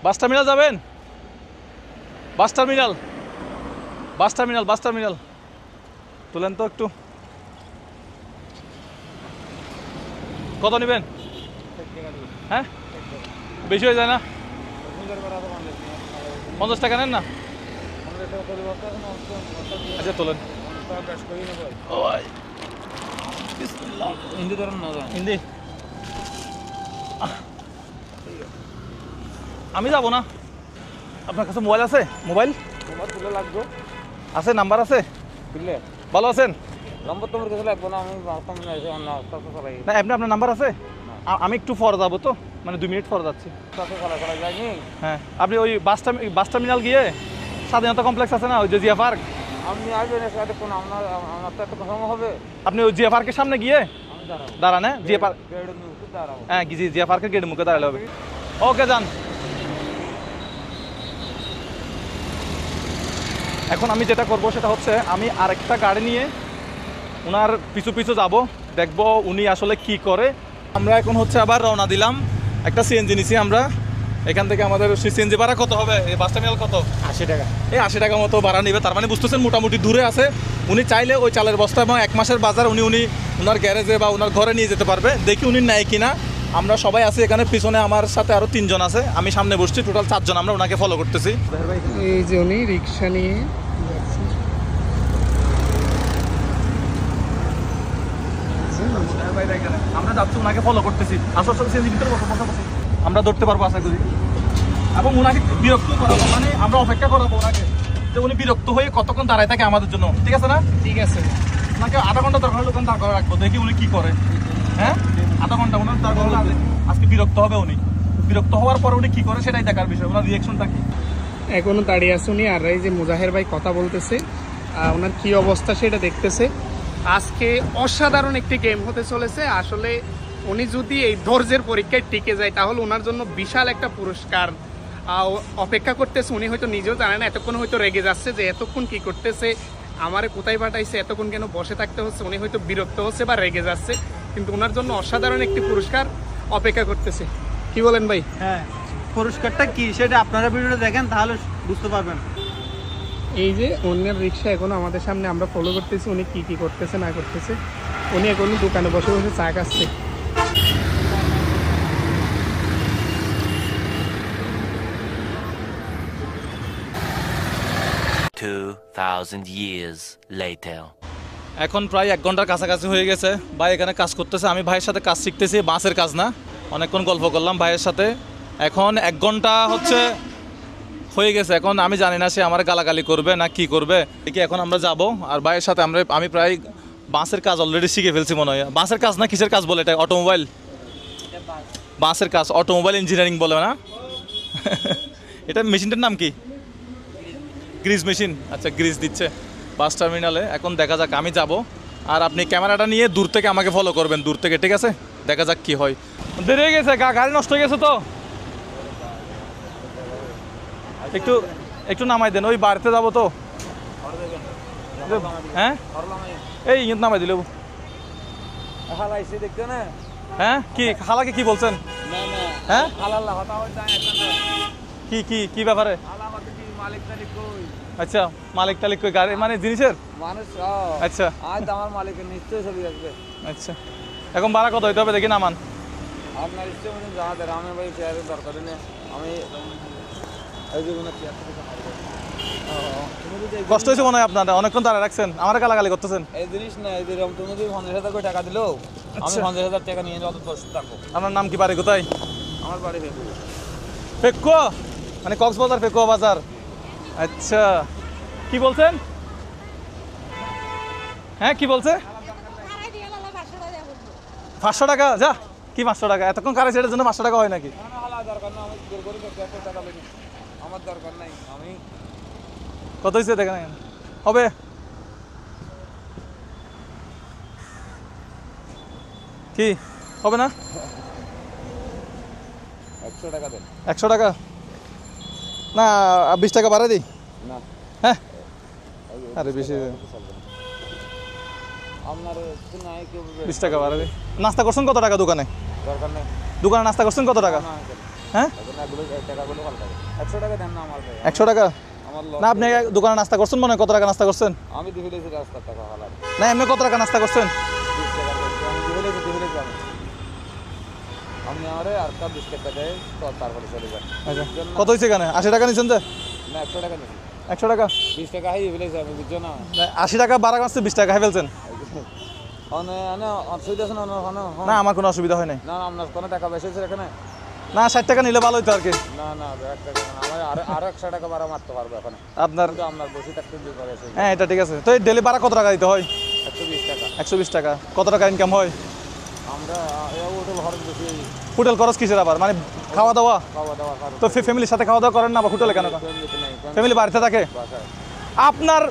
Bus terminal যাবেন? Bus terminal, bus terminal, bus terminal তুলেন তো একটু। কত নেবেন? হ্যাঁ, বেশি হয়ে যায় না? 50 টাকা নেন না? আচ্ছা তোলেন। হিন্দি ধরেন না? হিন্দি আমি যাব না। আপনার কাছে মোবাইল আছে? মোবাইল তুলে লাগবে আছে, নাম্বার আছে? তুললে ভালো আছেন? নম্বর তোমার কাছে লাগবে না, আমি চালাই না এমনি আপনার নাম্বার আছে? আমি একটু পরে যাবো তো, মানে 2 মিনিট পরে যাচ্ছি। চালাই যায়নি। হ্যাঁ, আপনি ওই বাস টার্মিনাল গিয়ে স্বাধীনতা কমপ্লেক্স আছে না, ওই যে জিয়া পার্ক, আপনি আসবেন সাথে কোন আপনার তো একটা কথা হবে। আপনি ওই জিয়া পার্কের সামনে গিয়ে আমি দাঁড়াবো, দাঁড়ান। হ্যাঁ, জিয়া পার্ক, গেটের মুখে দাঁড়াবো। হ্যাঁ জিয়া পার্কের গেটের মুখে দাঁড়ালে হবে। ওকে যান। এখন আমি যেটা করব সেটা হচ্ছে আমি আরেকটা গাড়ি নিয়ে ওনার পিছু পিছু যাব, দেখব উনি আসলে কি করে। আমরা এখন হচ্ছে আবার রওনা দিলাম। একটা সিএনজি নিছি আমরা এখান থেকে। আমাদের সিএনজি ভাড়া কত হবে? এই বাস টার্মিনাল কত? 80 টাকা। এই 80 টাকা মতো ভাড়া নেবে। তার মানে বুঝতেছেন মোটামুটি দূরে আছে। উনি চাইলে ওই চালের বস্তা এবং 1 মাসের বাজার উনি ওনার গ্যারেজে বা ওনার ঘরে নিয়ে যেতে পারবে। দেখি উনি নেয় কিনা। আমরা সবাই আছি এখানে, পিছনে আমার সাথে আরও 3 জন আছে, আমি সামনে বসছি, টোটাল 4 জন আমরা ওনাকে ফলো করতেছি। এই যে উনি রিক্সা নিয়ে যাচ্ছে। আমরা যাচ্ছি, ওনাকে ফলো করতেছি। আসো আসলে সিএনজি ভিতরে বসো, আমরা ধরতে পারবো আশা করি। এবং ওনাকে বিরক্ত করাবো, মানে আমরা অপেক্ষা করাবো ওনাকে, যে উনি বিরক্ত হয়ে কতক্ষণ দাঁড়ায় থাকে আমাদের জন্য। ঠিক আছে না? ঠিক আছে। ওনাকে আধা ঘন্টা দরকার হলে ওখানে দাঁড় করে রাখবো, দেখি উনি কি করে। হ্যাঁ, আধা ঘন্টা ওনার দাঁড় করা লাগবে। আজকে বিরক্ত হবে উনি, বিরক্ত হওয়ার পরে উনি কি করে সেটাই দেখার বিষয়, ওনার রিয়েকশনটা কি। এখনো দাঁড়িয়ে আছে উনি, আর এই যে মুজাহের ভাই কথা বলতেছে, ওনার কি অবস্থা সেটা দেখতেছে। আজকে অসাধারণ একটি গেম হতে চলেছে। আসলে উনি যদি এই ধৈর্যের পরীক্ষায় টিকে যায় তাহলে ওনার জন্য বিশাল একটা পুরস্কার অপেক্ষা করতেছে। উনি হয়তো নিজেও জানেন, এতক্ষণ হয়তো রেগে যাচ্ছে যে এতক্ষণ কি করতেছে, আমারে কোথায় পাঠাইছে, এতক্ষণ কেন বসে থাকতে হচ্ছে। উনি হয়তো বিরক্ত হচ্ছে বা রেগে যাচ্ছে, কিন্তু ওনার জন্য অসাধারণ একটি পুরস্কার অপেক্ষা করতেছে। কি বলেন ভাই? হ্যাঁ, পুরস্কারটা কি সেটা আপনারা ভিডিওটা দেখেন তাহলে বুঝতে পারবেন। এই যে অন্যের রিক্সা এখনো আমাদের সামনে, আমরা ফলো করতেছি উনি কি কি করতেছে না করতেছে। উনি এখনো দোকানে বসে বসে চা খাচ্ছে। 2000 years later. এখন প্রায় 1 ঘন্টার কাছাকাছি হয়ে গেছে। ভাই এখানে কাজ করতেছে, আমি ভাইয়ের সাথে কাজ শিখতেছি, বাসের কাজ না। অনেকক্ষণ গল্প করলাম ভাইয়ের সাথে। এখন 1 ঘন্টা হয়ে গেছে। এখন আমি জানি না সে আমার গালাগালি করবে না কি করবে। দেখি এখন আমরা যাব, আর ভাইয়ের সাথে আমি প্রায় বাসের কাজ অলরেডি শিখে ফেলছি মনে হয়। বাসের কাজ না কিসের কাজ বলে এটা? অটোমোবাইল, বাসের কাজ অটোমোবাইল ইঞ্জিনিয়ারিং বলে না? এটা মেশিনটার নাম কি? Grease machine. আচ্ছা, গ্রিজ দিচ্ছে বাস টার্মিনালে। এখন দেখা যাক, আমি যাব আর আপনি ক্যামেরাটা নিয়ে দূর থেকে আমাকে ফলো করবেন, দূর থেকে। ঠিক আছে, দেখা যাক কি হয়। দেরি হয়ে গেছে, গাড়ি নষ্ট হয়ে গেছে তো একটু নামাই দেন, ওই বাড়িতে যাবো তো। হ্যাঁ, এই ইঙ্গিত নামাই দিল। দেখতে না? হ্যাঁ, কি খালাকে কি বলছেন? না না, হ্যাঁ, হালাল্লাহ কথা বলতে কি ব্যাপারে? মালিক তালিক কই? আচ্ছা, মালিক টালিক কই? গাড়ি মানে জিনিসের? মানুষ আচ্ছা আজ আমার মালিকের নিশ্চয়ই ছবি আসবে। আচ্ছা, এখন ভাড়া কত হইতে হবে দেখি নামান। আপনার ইচ্ছে মতো জানা দেন। আমি ভাই চেয়ারের দরকার নেই, আমি এই যে কোনো চেয়ার থেকে কষ্ট হয়েছে মনে হয় আপনার, অনেকক্ষণ দাঁড়ায় রাখছেন, আমার গালাগালি করতেছেন। এই জিনিস না, এই যে তুমি যদি 50,000 করে টাকা দিলো, আমি 50,000 টাকা নিয়ে যত বসে থাকবো। আপনার নাম কি, বাড়ি কোথায়? আমার বাড়ি ফেকুয়া, মানে কক্সবাজার ফেকুয়া বাজার। আচ্ছা, কি বলছেন? হ্যাঁ, কি বলছে? 500 টাকা? যা, কি 500 টাকা? এতক্ষণ কারে সেটার জন্য 500 টাকা হয় নাকি? দরকার না, আমি জোর করে টাকা লাগি, আমার দরকার নাই। আমি কত হয়েছে দেখেন হবে। কি হবে না? 100 টাকা দেন। 100 টাকা না, 20 টাকা বাড়াই দিই। না, হ্যাঁ, আরে বেশি, আপনার নাই কেউ 20 টাকা বাড়াই দিই। নাস্তা করছেন কত টাকা দোকানে? দরকার নেই। দোকানে নাস্তা করছেন কত টাকা? না হ্যাঁ এখন এগুলো এই টাকাগুলো পাল্টাবে 100 টাকা দেন না আমার ভাই 100 টাকা আমার না আপনি দোকানে নাস্তা করছেন মনে হয় কত টাকা নাস্তা করছেন আমি দিবি লেছি রাস্তার টাকা হালাল না এমনি কত টাকা নাস্তা করছেন 20 টাকা আমি দিবি লেছি আমি আমারে আর কা 20 টাকা দেয় তো তারপরে চলে যায় আচ্ছা কত হয়েছে এখানে 80 টাকা নিচ্ছেন যে না 100 টাকা দিছি 100 টাকা 20 টাকা হাই দিবি লেছি আমি বুঝছো না 80 টাকা বাড়া আসছে 20 টাকা খাই ফেলছেন অনে অসুবিধা আছে না না আমার কোনো অসুবিধা হয় নাই না আপনার কোনো টাকা বেশি আছে এখানে না 60 টাকা নিলে ভালো হতো আর কি না না 1 টাকা না আমার আর 100 টাকা ভাড়া মারতে পারবো এখন আপনার কিন্তু আপনার বসে থাকতে দিতে পারে হ্যাঁ এটা ঠিক আছে তো এই ডেলি ভাড়া কত টাকা দিতে হয় 120 টাকা 120 টাকা কত টাকা ইনকাম হয় আমরা হোটেল খরচ বেশি হোটেল খরচ কিসের আবার মানে খাওয়া দাওয়া খাওয়া দাওয়া খরচ তো ফ্যামিলির সাথে খাওয়া দাওয়া করেন না বা হোটেলে কেন ফ্যামিলিতে নেই ফ্যামিলি বাড়িতে থাকে বাসায় আপনার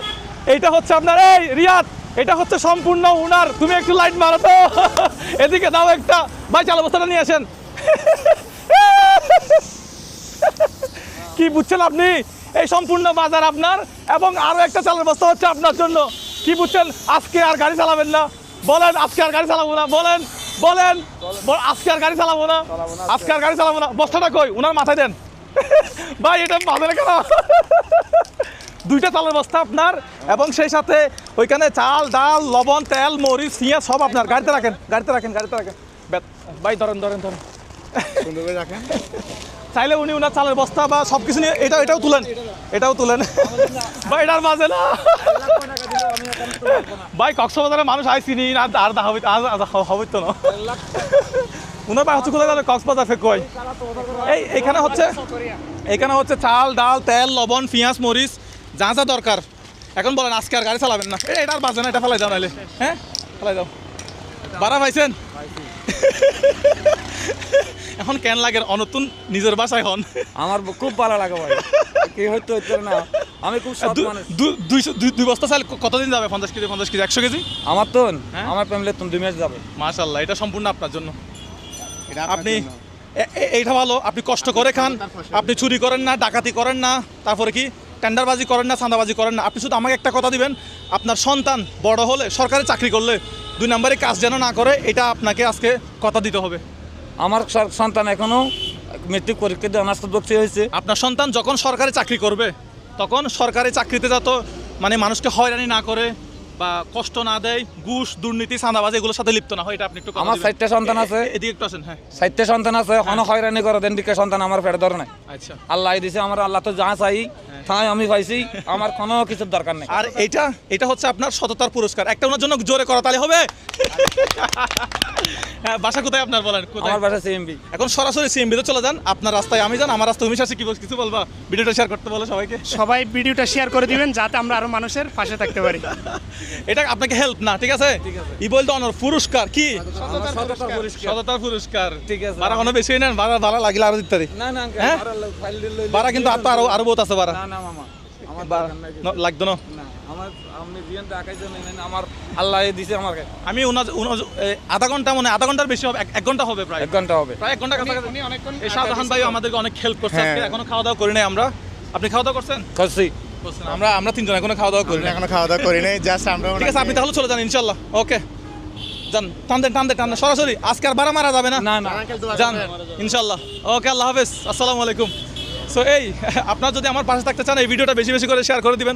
এইটা হচ্ছে আপনার এই রিয়াদ এটা হচ্ছে সম্পূর্ণ উনার তুমি একটু লাইট মারো তো এদিকে দাও একটা ভাই চাল বস্তাটা নিয়ে আসেন কি বুঝছেন আপনি এই সম্পূর্ণ বাজার আপনার এবং আরো একটা চালের বস্তা হচ্ছে আপনার জন্য কি বুঝছেন আজকে আর গাড়ি চালাবেন না বলেন আজকে আর গাড়ি চালাবো না বলেন বলেন আজকে আর গাড়ি চালাবো না আজকে আর গাড়ি চালাবো না বস্তাটা কই উনার মাথায় দেন ভাই এটা বাজারে কেন দুইটা চালের বস্তা আপনার এবং সেই সাথে ওইখানে চাল ডাল লবণ তেল মরিচ পেঁয়াজ সব আপনার গাড়িতে রাখেন ভাই ধরেন সুন্দর করে রাখেন চাইলে উনি উনার চালের বস্তা বা সব কিছু নিয়ে এটাও তুলেন ভাই এটার বাজে না ভাই কক্সবাজারের মানুষ আইসিনি আর হবে তো না উনার ভাই হচ্ছে কোথায় কক্সবাজার ফেক কই এই এখানে হচ্ছে চাল ডাল তেল লবণ পেঁয়াজ মরিচ যা যা দরকার এখন বলেন আজকে আর গাড়ি চালাবেন না এটার বাজে না এটা ফেলাই দাও নাহলে হ্যাঁ ফেলাই দাও বাড়া পাইছেন এখন কেন লাগে অনতুন নিজের বাসায় হন আমার খুব ভালো লাগে ভাই কি হইতো না আমি খুব সৎ মানুষ 2 বস্তা চাল কতদিন যাবে 50 কেজি 100 কেজি আমার তো হ্যাঁ? আমার ফ্যামিলির তো 2 মাস যাবে মাশাআল্লাহ এটা সম্পূর্ণ আপনার জন্য আপনি এইটা ভালো আপনি কষ্ট করে খান আপনি চুরি করেন না ডাকাতি করেন না তারপরে কি টেন্ডারবাজি করেন না চাঁদাবাজি করেন না আপনি শুধু আমাকে একটা কথা দিবেন আপনার সন্তান বড় হলে সরকারি চাকরি করলে 2 নম্বরে কাজ যেন না করে এটা আপনাকে আজকে কথা দিতে হবে আমার সন্তান এখনো মেট্রিক পরীক্ষা দিয়ে অনার্স ভর্তি হয়েছে আপনার সন্তান যখন সরকারি চাকরি করবে তখন সরকারি চাকরিতে যত মানে মানুষকে হয়রানি না করে বা কষ্ট না দেয় ঘুষ দুর্নীতি চাঁদাবাজি এগুলোর সাথে লিপ্ত না হয় এটা আপনি একটু আমার 4টা সন্তান আছে এদিকে একটু আসেন হ্যাঁ 4টা সন্তান আছে এখনো হয়রানি করে দেন দিকে সন্তান আমার পেটে ধরে নাই আচ্ছা আল্লাহ দিছে আমার আল্লাহ তো যা চাই তাই আমি পাইছি আমার কোনো কিছুর দরকার নেই আর এটা হচ্ছে আপনার সততার পুরস্কার একটা ওনার জন্য জোরে করা তাহলে হবে হ্যাঁ বাসা কোথায় আপনার বলেন কোথায় আমার বাসা সিএমবি এখন সরাসরি সিএমবিতে চলে যান আপনার রাস্তায় আমি যান আমার রাস্তায় তুমি শাসি কিছু বলবা ভিডিওটা শেয়ার করতে বলো সবাইকে সবাই ভিডিওটা শেয়ার করে দিবেন যাতে আমরা আরো মানুষের পাশে থাকতে পারি এটা আপনাকে হেল্প না ঠিক আছে ই বলতে অনর পুরস্কার কি সততার পুরস্কার ঠিক আছে। বাড়া কোনো বেশি নেন বাড়া লাগিলে আরো দিতে না না হ্যাঁ? বাড়া কিন্তু আরো বহুত আছে বাড়া না না মামা আমার বাড়া দরকার নাই কিছু। লাগতো না না আমার আপনি দিয়েন দেখাইছে না আমার আল্লাহ দিছে আমাকে আমি আধা ঘন্টার বেশি হবে 1 ঘন্টা হবে প্রায় 1 ঘন্টা হবে প্রায় 1 ঘন্টা কাছাকাছি উনি অনেকক্ষণ এই শাহজাহান ভাই আমাদেরকে অনেক হেল্প করছে হ্যাঁ। আজকে এখনো খাওয়া দাওয়া করি নাই আমরা আপনি খাওয়া দাওয়া করছেন করছি আমরা তিনজন এখনো খাওয়া দাওয়া করি নাই এখনো খাওয়া দাওয়া করি নাই জাস্ট আমরা ঠিক আছে আপনি তাহলে চলে যান ইনশাল্লাহ ওকে যান টান দেন সরাসরি আজকে আর বাড়া মারা যাবে না না না যান ইনশাল্লাহ ওকে আল্লাহ হাফেজ আসসালামু আলাইকুম সো এই আপনার যদি আমার পাশে থাকতে চান এই ভিডিওটা বেশি বেশি করে শেয়ার করে দিবেন